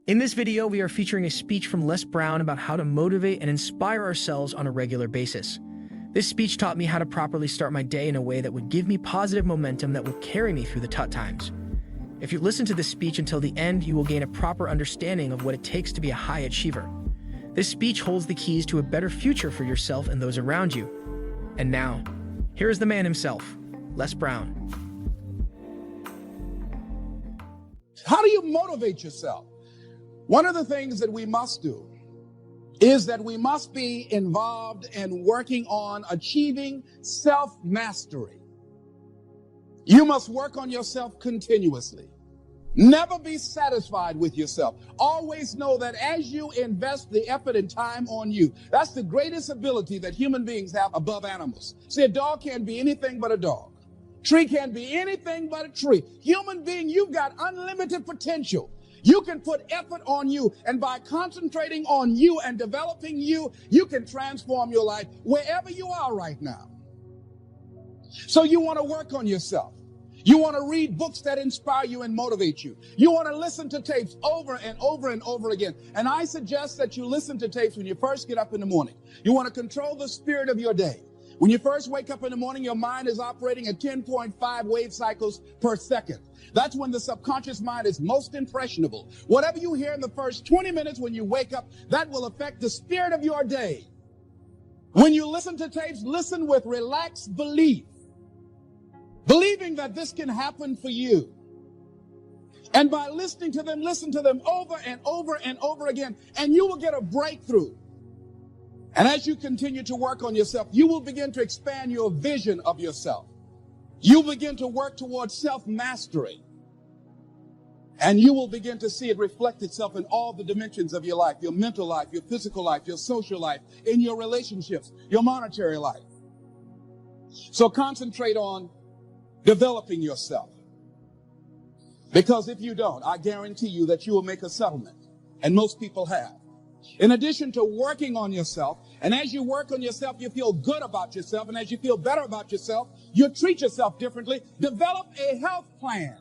In this video, we are featuring a speech from Les Brown about how to motivate and inspire ourselves on a regular basis. This speech taught me how to properly start my day in a way that would give me positive momentum that would carry me through the tough times. If you listen to this speech until the end, you will gain a proper understanding of what it takes to be a high achiever. This speech holds the keys to a better future for yourself and those around you. And now, here is the man himself, Les Brown. How do you motivate yourself? One of the things that we must do is that we must be involved in working on achieving self-mastery. You must work on yourself continuously. Never be satisfied with yourself. Always know that as you invest the effort and time on you, that's the greatest ability that human beings have above animals. See, a dog can't be anything but a dog. Tree can't be anything but a tree. Human being, you've got unlimited potential. You can put effort on you, and by concentrating on you and developing you, you can transform your life wherever you are right now. So you want to work on yourself. You want to read books that inspire you and motivate you. You want to listen to tapes over and over and over again. And I suggest that you listen to tapes when you first get up in the morning. You want to control the spirit of your day. When you first wake up in the morning, your mind is operating at 10.5 wave cycles per second. That's when the subconscious mind is most impressionable. Whatever you hear in the first 20 minutes when you wake up, that will affect the spirit of your day. When you listen to tapes, listen with relaxed belief, believing that this can happen for you. And by listening to them, listen to them over and over and over again, and you will get a breakthrough. And as you continue to work on yourself, you will begin to expand your vision of yourself. You begin to work towards self-mastery. And you will begin to see it reflect itself in all the dimensions of your life, your mental life, your physical life, your social life, in your relationships, your monetary life. So concentrate on developing yourself. Because if you don't, I guarantee you that you will make a settlement. And most people have. In addition to working on yourself, and as you work on yourself, you feel good about yourself, and as you feel better about yourself, you treat yourself differently. Develop a health plan.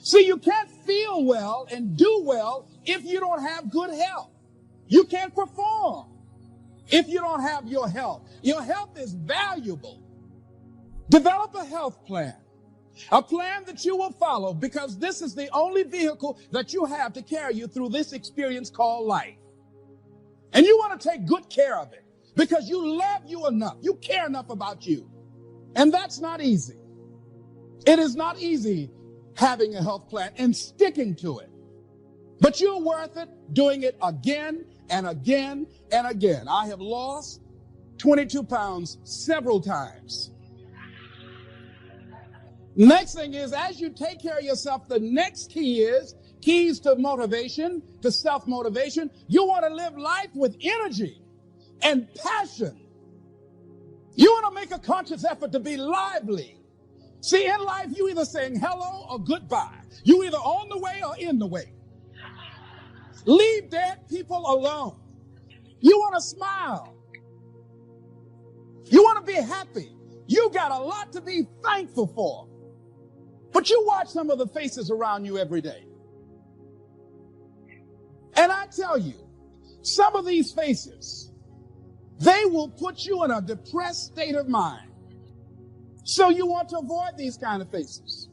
See, you can't feel well and do well if you don't have good health. You can't perform if you don't have your health. Your health is valuable. Develop a health plan. A plan that you will follow, because this is the only vehicle that you have to carry you through this experience called life. And you want to take good care of it because you love you enough. You care enough about you. And that's not easy. It is not easy having a health plan and sticking to it. But you're worth it doing it again and again and again. I have lost 22 pounds several times. Next thing is, as you take care of yourself, the next key is keys to motivation, to self-motivation. You want to live life with energy and passion. You want to make a conscious effort to be lively. See, in life, you either saying hello or goodbye. You either on the way or in the way. Leave dead people alone. You want to smile. You want to be happy. You got a lot to be thankful for. But you watch some of the faces around you every day. And I tell you, some of these faces, they will put you in a depressed state of mind. So you want to avoid these kind of faces.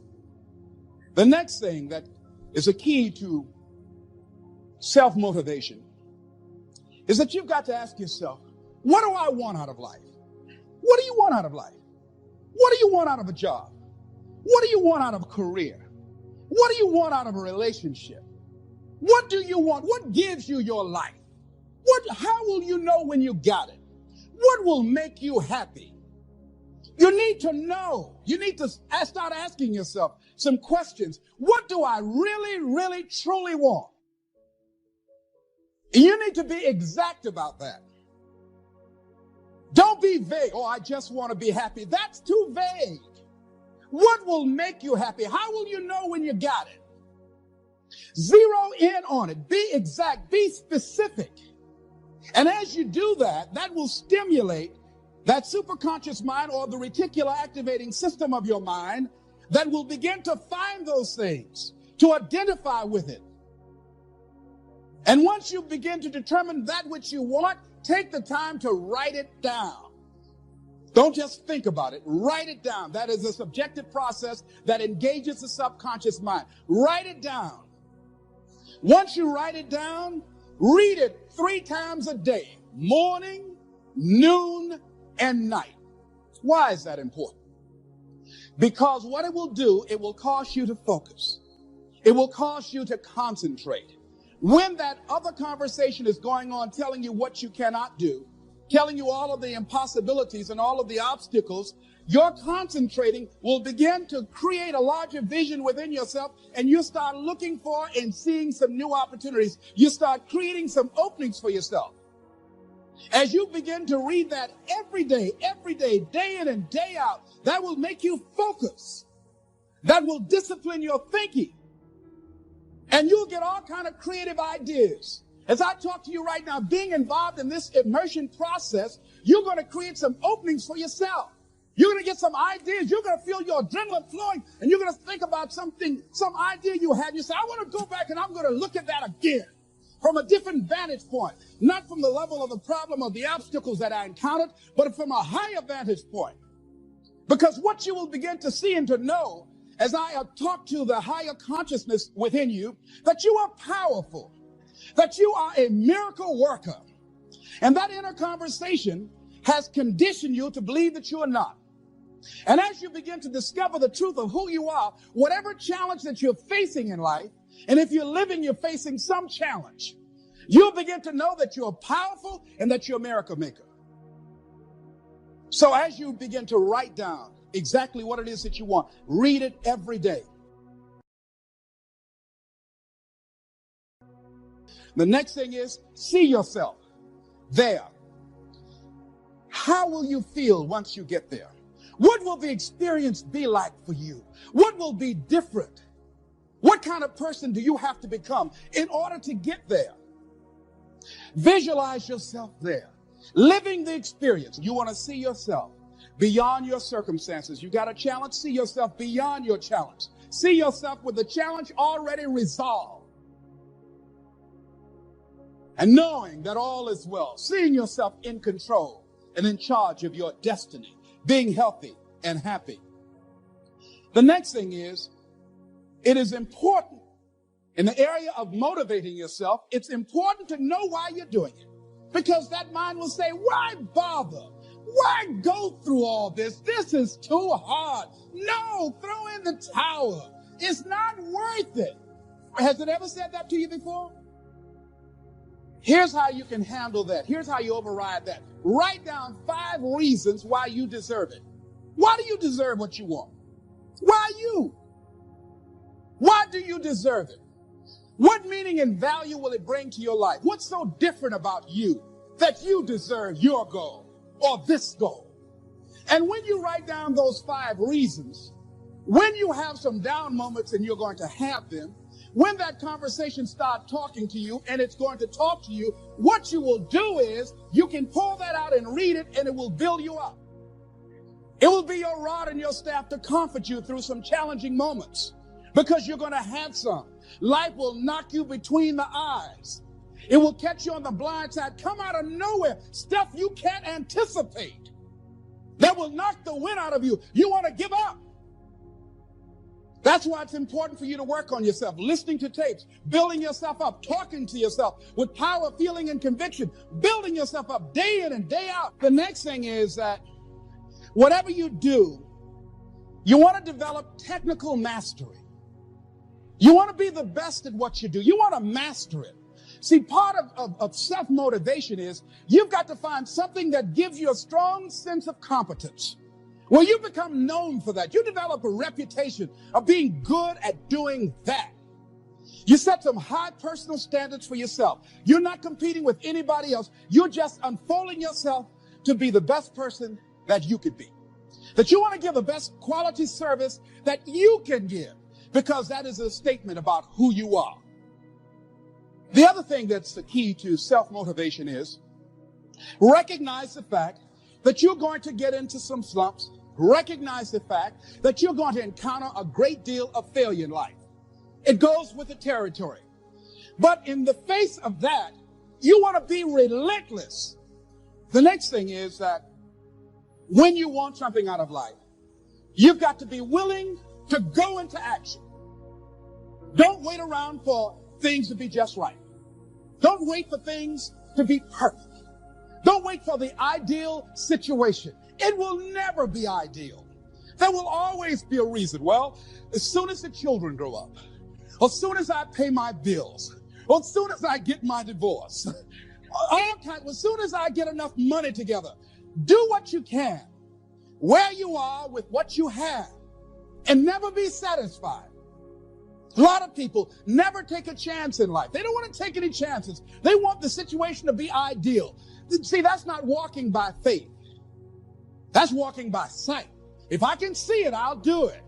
The next thing that is a key to self-motivation is that you've got to ask yourself, what do I want out of life? What do you want out of life? What do you want out of a job? What do you want out of a career? What do you want out of a relationship? What do you want? What gives you your life? How will you know when you got it? What will make you happy? You need to know. You need to start asking yourself some questions. What do I really, really, truly want? And you need to be exact about that. Don't be vague. Oh, I just want to be happy. That's too vague. What will make you happy? How will you know when you got it? Zero in on it. Be exact. Be specific. And as you do that, that will stimulate that superconscious mind, or the reticular activating system of your mind, that will begin to find those things, to identify with it. And once you begin to determine that which you want, take the time to write it down. Don't just think about it. Write it down. That is a subjective process that engages the subconscious mind. Write it down. Once you write it down, read it 3 times a day, morning, noon, and night. Why is that important? Because what it will do, it will cause you to focus. It will cause you to concentrate. When that other conversation is going on, telling you what you cannot do, telling you all of the impossibilities and all of the obstacles, your concentrating will begin to create a larger vision within yourself, and you start looking for and seeing some new opportunities. You start creating some openings for yourself. As you begin to read that every day, day in and day out, that will make you focus. That will discipline your thinking. And you'll get all kind of creative ideas. As I talk to you right now, being involved in this immersion process, you're going to create some openings for yourself. You're going to get some ideas. You're going to feel your adrenaline flowing, and you're going to think about something, some idea you had. You say, I want to go back and I'm going to look at that again from a different vantage point, not from the level of the problem or the obstacles that I encountered, but from a higher vantage point. Because what you will begin to see and to know as I talk to the higher consciousness within you, that you are powerful, that you are a miracle worker. And that inner conversation has conditioned you to believe that you are not. And as you begin to discover the truth of who you are, whatever challenge that you're facing in life, and if you're living, you're facing some challenge, you'll begin to know that you're powerful and that you're a miracle maker. So as you begin to write down exactly what it is that you want, read it every day. The next thing is, see yourself there. How will you feel once you get there? What will the experience be like for you? What will be different? What kind of person do you have to become in order to get there? Visualize yourself there, living the experience. You want to see yourself beyond your circumstances. You got a challenge, see yourself beyond your challenge. See yourself with the challenge already resolved. And knowing that all is well, seeing yourself in control and in charge of your destiny, being healthy and happy. The next thing is, it is important in the area of motivating yourself, it's important to know why you're doing it. Because that mind will say, why bother? Why go through all this? This is too hard. No, throw in the towel. It's not worth it. Has it ever said that to you before? Here's how you can handle that. Here's how you override that. Write down 5 reasons why you deserve it. Why do you deserve what you want? Why you? Why do you deserve it? What meaning and value will it bring to your life? What's so different about you that you deserve your goal or this goal? And when you write down those 5 reasons, when you have some down moments, and you're going to have them, when that conversation starts talking to you and it's going to talk to you, what you will do is you can pull that out and read it, and it will build you up. It will be your rod and your staff to comfort you through some challenging moments, because you're going to have some. Life will knock you between the eyes. It will catch you on the blind side, come out of nowhere, stuff you can't anticipate. That will knock the wind out of you. You want to give up. That's why it's important for you to work on yourself, listening to tapes, building yourself up, talking to yourself with power, feeling, and conviction, building yourself up day in and day out. The next thing is that whatever you do, you want to develop technical mastery. You want to be the best at what you do. You want to master it. See, part of self-motivation is you've got to find something that gives you a strong sense of competence. Well, you become known for that. You develop a reputation of being good at doing that. You set some high personal standards for yourself. You're not competing with anybody else. You're just unfolding yourself to be the best person that you could be. That you want to give the best quality service that you can give, because that is a statement about who you are. The other thing that's the key to self-motivation is recognize the fact that you're going to get into some slumps. Recognize the fact that you're going to encounter a great deal of failure in life. It goes with the territory. But in the face of that, you want to be relentless. The next thing is that when you want something out of life, you've got to be willing to go into action. Don't wait around for things to be just right. Don't wait for things to be perfect. Don't wait for the ideal situation. It will never be ideal. There will always be a reason. Well, as soon as the children grow up, or as soon as I pay my bills, or as soon as I get my divorce, as soon as I get enough money together, do what you can, where you are with what you have, and never be satisfied. A lot of people never take a chance in life. They don't want to take any chances. They want the situation to be ideal. See, that's not walking by faith. That's walking by sight. If I can see it, I'll do it.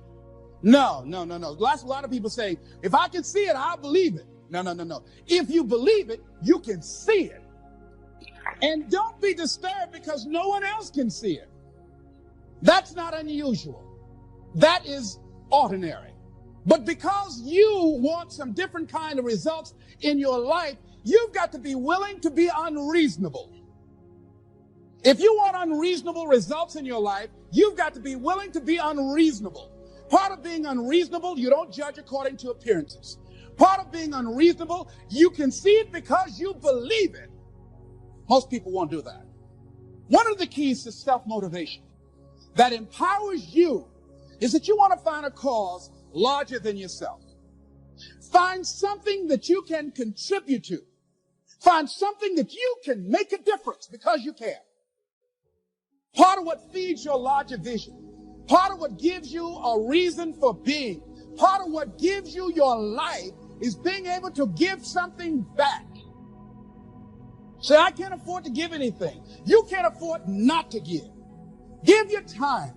No. A lot of people say, if I can see it, I'll believe it. No. If you believe it, you can see it. And don't be disturbed because no one else can see it. That's not unusual. That is ordinary. But because you want some different kind of results in your life, you've got to be willing to be unreasonable. If you want unreasonable results in your life, you've got to be willing to be unreasonable. Part of being unreasonable, you don't judge according to appearances. Part of being unreasonable, you can see it because you believe it. Most people won't do that. One of the keys to self-motivation that empowers you is that you want to find a cause larger than yourself. Find something that you can contribute to. Find something that you can make a difference because you can. Part of what feeds your larger vision, part of what gives you a reason for being, part of what gives you your life is being able to give something back. Say, I can't afford to give anything. You can't afford not to give. Give your time.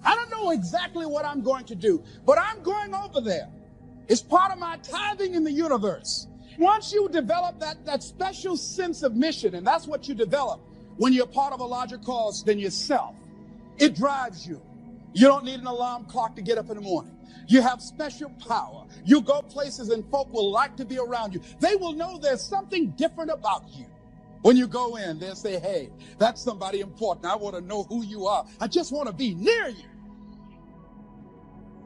I don't know exactly what I'm going to do, but I'm going over there. It's part of my tithing in the universe. Once you develop that special sense of mission, and that's what you develop when you're part of a larger cause than yourself, it drives you. You don't need an alarm clock to get up in the morning. You have special power. You go places and folk will like to be around you. They will know there's something different about you. When you go in, they'll say, hey, that's somebody important. I want to know who you are. I just want to be near you.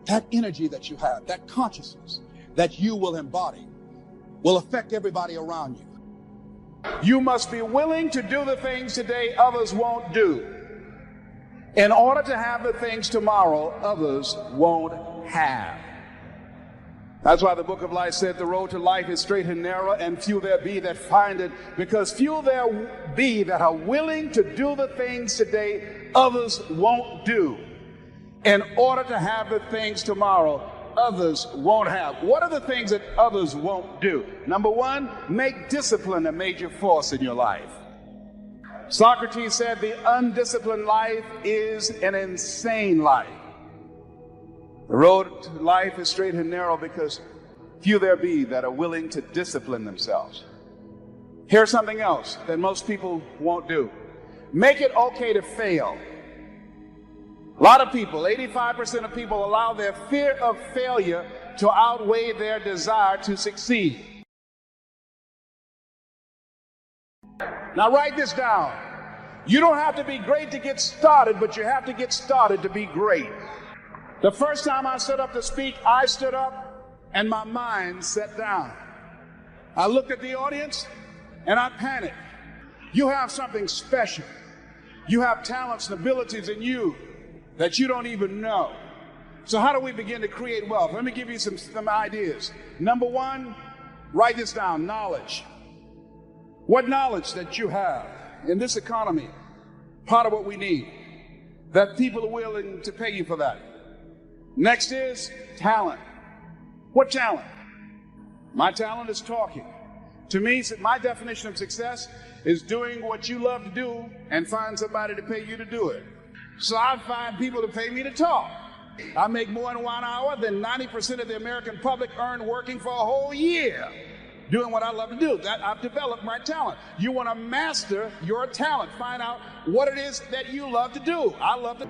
That energy that you have, that consciousness that you will embody will affect everybody around you. You must be willing to do the things today others won't do in order to have the things tomorrow others won't have. That's why the book of life said the road to life is straight and narrow, and few there be that find it, because few there be that are willing to do the things today others won't do in order to have the things tomorrow others won't have. What are the things that others won't do? Number one, make discipline a major force in your life. Socrates said the undisciplined life is an insane life. The road to life is straight and narrow because few there be that are willing to discipline themselves. Here's something else that most people won't do. Make it okay to fail. A lot of people, 85% of people, allow their fear of failure to outweigh their desire to succeed. Now write this down. You don't have to be great to get started, but you have to get started to be great. The first time I stood up to speak, I stood up and my mind sat down. I looked at the audience and I panicked. You have something special. You have talents and abilities in you that you don't even know. So how do we begin to create wealth? Let me give you some ideas. Number one, write this down, knowledge. What knowledge that you have in this economy, part of what we need, that people are willing to pay you for that. Next is talent. What talent? My talent is talking. To me, my definition of success is doing what you love to do and find somebody to pay you to do it. So I find people to pay me to talk. I make more in 1 hour than 90% of the American public earn working for a whole year doing what I love to do. That I've developed my talent. You want to master your talent. Find out what it is that you love to do. I love to...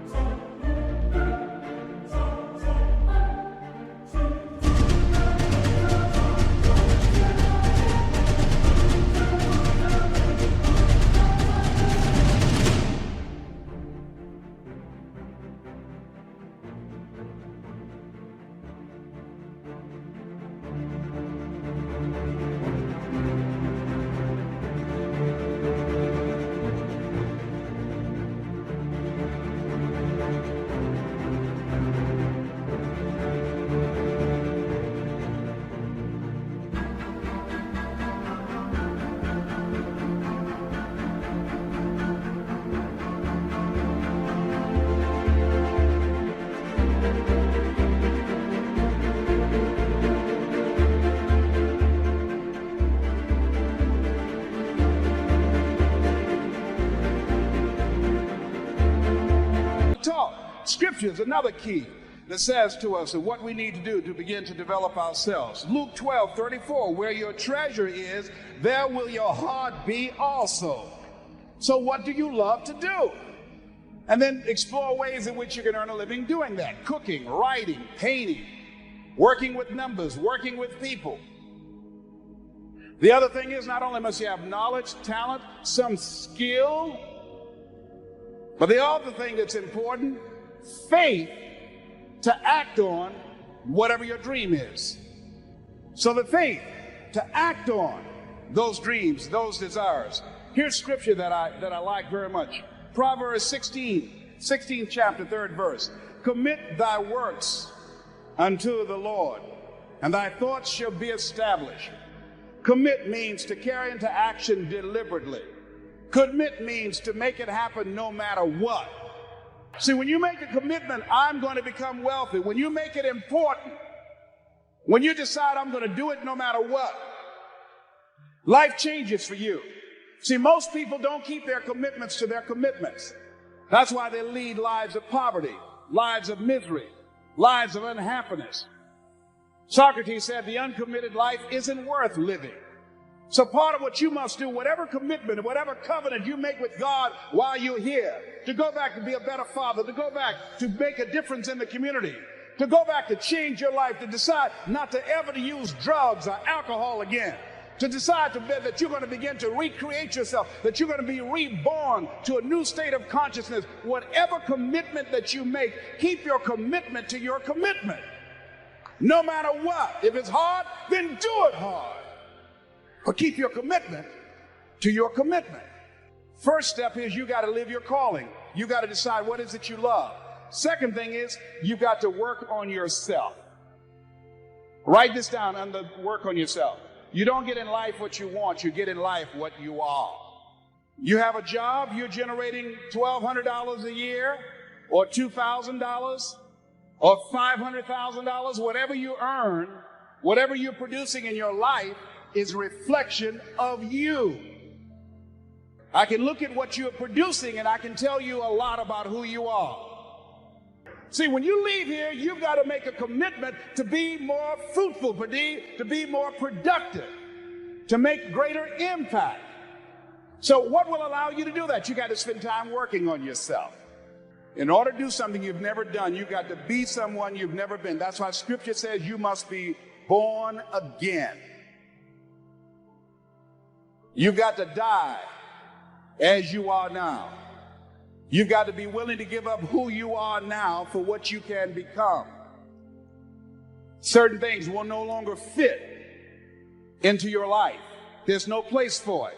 Scripture is another key that says to us what we need to do to begin to develop ourselves. Luke 12:34, where your treasure is, there will your heart be also. So what do you love to do? And then explore ways in which you can earn a living doing that. Cooking, writing, painting, working with numbers, working with people. The other thing is, not only must you have knowledge, talent, some skill, but the other thing that's important, faith to act on whatever your dream is. So the faith to act on those dreams, those desires. Here's scripture that I like very much. Proverbs 16th chapter, 3rd verse. Commit thy works unto the Lord, and thy thoughts shall be established. Commit means to carry into action deliberately. Commit means to make it happen no matter what. See, when you make a commitment, I'm going to become wealthy. When you make it important, when you decide I'm going to do it no matter what, life changes for you. See, most people don't keep their commitments to their commitments. That's why they lead lives of poverty, lives of misery, lives of unhappiness. Socrates said the uncommitted life isn't worth living. So part of what you must do, whatever commitment, whatever covenant you make with God while you're here, to go back to be a better father, to go back to make a difference in the community, to go back to change your life, to decide not to ever to use drugs or alcohol again, to decide that you're going to begin to recreate yourself, that you're going to be reborn to a new state of consciousness. Whatever commitment that you make, keep your commitment to your commitment. No matter what. If it's hard, then do it hard. But keep your commitment to your commitment. First step is you got to live your calling. You got to decide what is it you love. Second thing is you got to work on yourself. Write this down under work on yourself. You don't get in life what you want, you get in life what you are. You have a job, you're generating $1,200 a year, or $2,000, or $500,000, whatever you earn, whatever you're producing in your life is a reflection of you. I can look at what you're producing and I can tell you a lot about who you are. See, when you leave here, you've got to make a commitment to be more fruitful, to be more productive, to make greater impact. So what will allow you to do that? You got to spend time working on yourself. In order to do something you've never done, you've got to be someone you've never been. That's why Scripture says you must be born again. You've got to die as you are now. You've got to be willing to give up who you are now for what you can become. Certain things will no longer fit into your life. There's no place for it.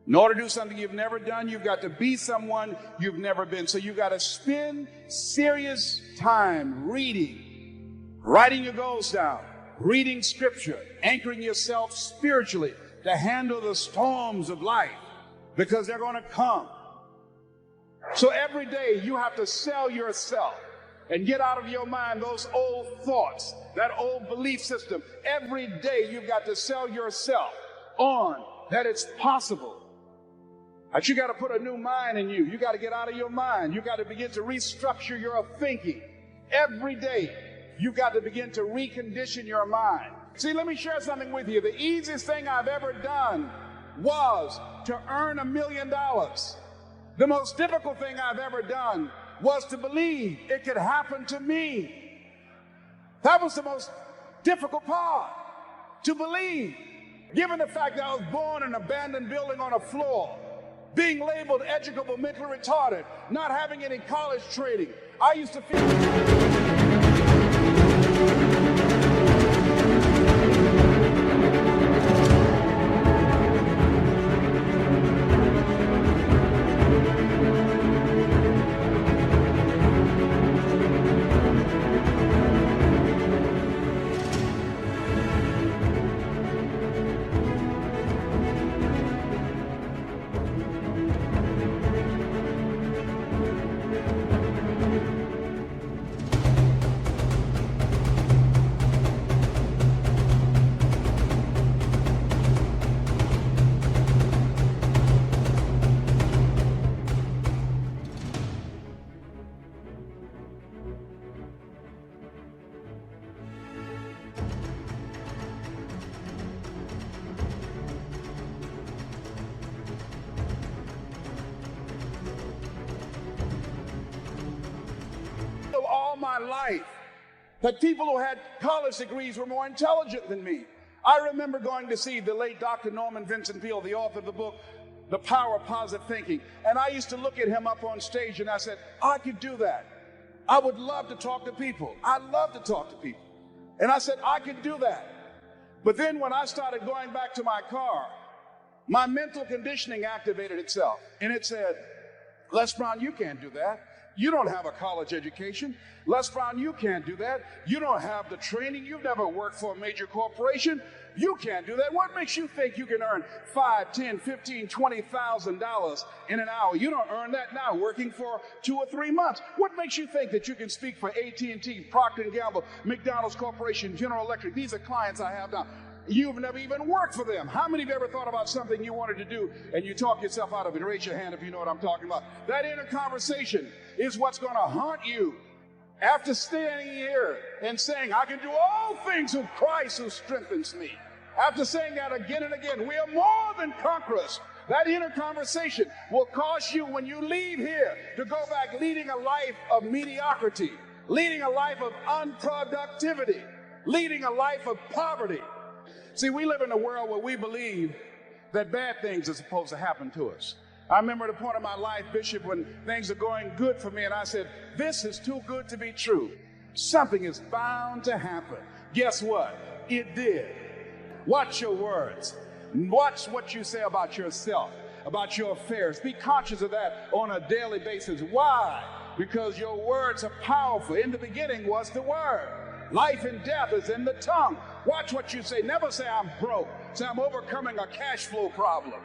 In order to do something you've never done, you've got to be someone you've never been. So you've got to spend serious time reading, writing your goals down, reading Scripture, anchoring yourself spiritually to handle the storms of life, because they're going to come. So every day you have to sell yourself and get out of your mind those old thoughts, that old belief system. Every day you've got to sell yourself on that it's possible. That you got to put a new mind in you. You got to get out of your mind. You got to begin to restructure your thinking. Every day you've got to begin to recondition your mind. See, let me share something with you. The easiest thing I've ever done was to earn $1 million. The most difficult thing I've ever done was to believe it could happen to me. That was the most difficult part, to believe. Given the fact that I was born in an abandoned building on a floor, being labeled educable, mentally retarded, not having any college training, I used to feel... life that people who had college degrees were more intelligent than me. I remember going to see the late Dr. Norman Vincent Peale, the author of the book, The Power of Positive Thinking. And I used to look at him up on stage and I said, I could do that. I would love to talk to people. I love to talk to people. And I said, I could do that. But then when I started going back to my car, my mental conditioning activated itself. And it said, Les Brown, you can't do that. You don't have a college education. Les Brown, you can't do that. You don't have the training. You've never worked for a major corporation. You can't do that. What makes you think you can earn $5, $10, $15, $20,000 in an hour? You don't earn that now working for 2 or 3 months. What makes you think that you can speak for AT&T, Procter & Gamble, McDonald's Corporation, General Electric? These are clients I have now. You've never even worked for them. How many of you ever thought about something you wanted to do and you talk yourself out of it? Raise your hand if you know what I'm talking about. That inner conversation is what's going to haunt you. After standing here and saying, I can do all things through Christ who strengthens me. After saying that again and again, we are more than conquerors. That inner conversation will cause you, when you leave here, to go back leading a life of mediocrity, leading a life of unproductivity, leading a life of poverty. See, we live in a world where we believe that bad things are supposed to happen to us. I remember at a point in my life, Bishop, when things are going good for me, and I said, this is too good to be true. Something is bound to happen. Guess what? It did. Watch your words. Watch what you say about yourself, about your affairs. Be conscious of that on a daily basis. Why? Because your words are powerful. In the beginning was the Word. Life and death is in the tongue. Watch what you say. Never say I'm broke. Say I'm overcoming a cash flow problem.